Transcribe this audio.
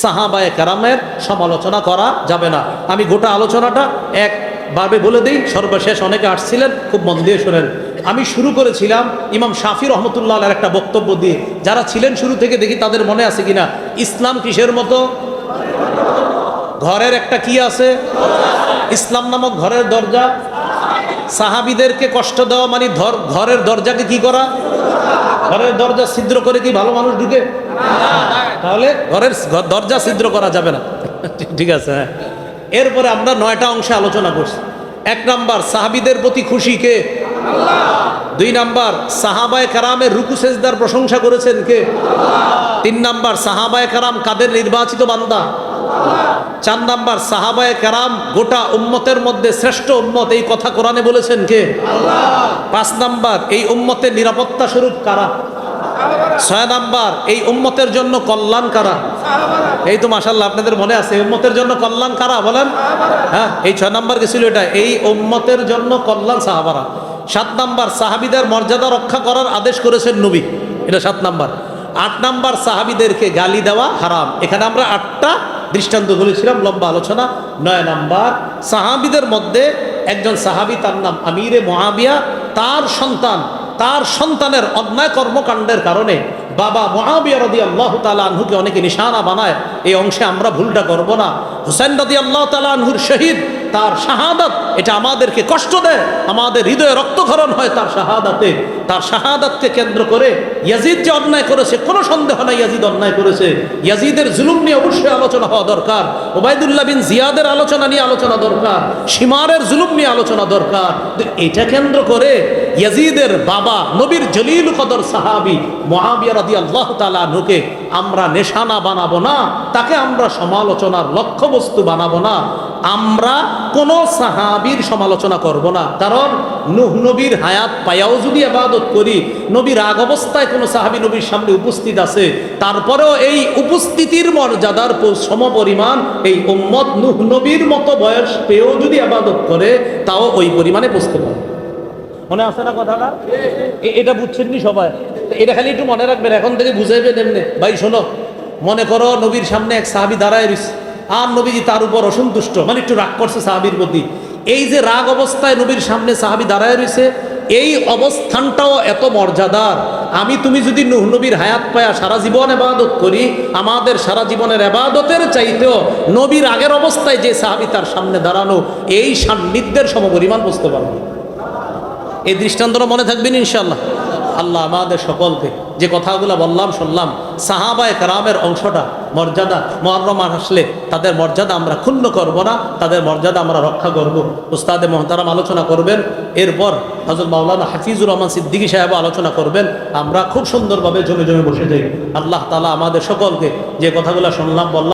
সাহাবায়ে কেরামের সমালোচনা করা যাবে না। আমি গোটা আলোচনাটা একভাবে বলে দিই, সর্বশেষ অনেকে আসছিলেন, খুব মন দিয়ে শোনেন। আমি শুরু করেছিলাম ইমাম শাফি রহমতুল্লাহ আলাইহির একটা বক্তব্য দিয়ে। যারা ছিলেন শুরু থেকে দেখি তাদের মনে আছে কিনা, ইসলাম কিসের মতো? ঘরের একটা কি আছে? ইসলাম নামক ঘরের দরজা। সাহাবীদেরকে কষ্ট দেওয়া মানে ঘরের দরজাকে কি করা? ঘরের দরজা ছিদ্র করে কি ভালো মানুষ ঢুকে? তাহলে ঘরের দরজা ছিদ্র করা যাবে না। ঠিক আছে, হ্যাঁ। এরপরে আমরা 9টা অংশে আলোচনা করছি। 1 নাম্বার, সাহাবীদের প্রতি খুশি কে? আল্লাহ। 2 নাম্বার, সাহাবায়ে কেরামের রুকু সেজদার প্রশংসা করেছেন কে? আল্লাহ। 3 নাম্বার, সাহাবায়ে কেরাম কাদের নির্বাচিত বান্দা? আল্লাহ। 4 নাম্বার, সাহাবায়ে কেরাম গোটা উম্মতের মধ্যে শ্রেষ্ঠ উম্মত, এই কথা কোরআনে বলেছেন কে? আল্লাহ। 5 নাম্বার, এই উম্মতের নিরাপত্তা স্বরূপ কারা? 6 নাম্বার, এই উম্মতের জন্য কল্যাণ কারা? এই তো মাশাআল্লাহ আপনাদের মনে আছে, উম্মতের জন্য কল্যাণ কারা বলেন? হ্যাঁ, এই 6 নাম্বার কি ছিল এটা? এই উম্মতের জন্য কল্যাণ সাহাবারা। 7 নাম্বার, সাহাবীদের মর্যাদা রক্ষা করার আদেশ করেছেন নবী, এটা 7 নাম্বার। 8 নাম্বার, সাহাবীদেরকে গালি দেওয়া হারাম। এখানে আমরা 8টা দৃষ্টান্ত বলেছিলাম, লম্বা আলোচনা। 9 নাম্বার, সাহাবীদের মধ্যে একজন সাহাবী, তার নাম আমিরে মুআবিয়া, তার সন্তানের অন্যায় কর্মকাণ্ডের কারণে বাবা মুআবিয়া রাদিয়াল্লাহু তাআলা আনহুকে অনেকে নিশানা বানায়। এই অংশে আমরা ভুলটা করব না। হুসাইন রাদিয়াল্লাহু তাআলা আনহুর শহীদ, তার শাহাদাত, এটা আমাদেরকে কষ্ট দেয়, আমাদের হৃদয়ে রক্তক্ষরণ হয় তার শাহাদাতে। তার শাহাদাতকে কেন্দ্র করে ইয়াজিদ যে অন্যায় করেছে, কোনো সন্দেহ নাই ইয়াজিদ অন্যায় করেছে। ইয়াজিদের জুলুম নিয়ে অবশ্যই আলোচনা হওয়া দরকার। ওবায়দুল্লাহ বিন জিয়াদের আলোচনা নিয়ে আলোচনা দরকার। শিমারের জুলুম নিয়ে আলোচনা দরকার। এটা কেন্দ্র করে ইয়াজিদের বাবা নবীর জলিল কদর সাহাবী মুআবিয়া রাদিয়াল্লাহু তাআলা আনহুকে আমরা নিশানা বানাবো না, তাকে আমরা সমালোচনার লক্ষ্যবস্তু বানাবো না। আমরা কোন সাহাবীর সমালোচনা করব না, কারণ নূহ নবীর হায়াত পায়াও যদি ইবাদত করি, নবীর রাগ অবস্থায় কোনো সাহাবী নবীর সামনে উপস্থিত আছে, তারপরেও এই উপস্থিতির মর্যাদার সমপরিমাণ এই উম্মত নূহ নবীর মতো বয়স পেয়েও যদি ইবাদত করে, তাও ওই পরিমাণে পৌঁছতে পারে। মনে আছে না কথাটা? এটা বুঝছেন নি সবাই? এটা খালি একটু মনে রাখবেন, এখন থেকে বুঝাইবেন এমনি। ভাই শোনো, মনে করো নবীর সামনে এক সাহাবী দাঁড়ায় রয়েছে, আর নবীজি তার উপর অসন্তুষ্ট, মানে একটু রাগ করছে সাহাবীর প্রতি। এই যে রাগ অবস্থায় নবীর সামনে সাহাবী দাঁড়ায় রয়েছে, এই অবস্থানটাও এত মর্যাদার। তুমি যদি নূহ নবীর হায়াত পায়া সারা জীবন ইবাদত করি, আমাদের সারা জীবনের ইবাদতের চাইতেও নবীর আগের অবস্থায় যে সাহাবী তার সামনে দাঁড়ানো, এই সান্নিধ্যের সমপরিমাণ বুঝতে পারবো। এই দৃষ্টান্তটা মনে থাকবেন ইনশাআল্লাহ। আল্লাহ আমাদের সকলকে যে কথাগুলো বললাম শুনলাম, সাহাবায়ে কেরামের অংশটা মর্যাদা, মুহররম মাস আসলে তাদের মর্যাদা আমরা ক্ষুণ্ণ করব না, তাদের মর্যাদা আমরা রক্ষা করব। উস্তাদে মুহতারাম আলোচনা করবেন, এরপর হযরত মাওলানা হাফিজুর রহমান সিদ্দিকী সাহেব আলোচনা করবেন। আমরা খুব সুন্দরভাবে জমে জমে বসে যাই। আল্লাহ তাআলা আমাদের সকলকে যে কথাগুলো শুনলাম বললাম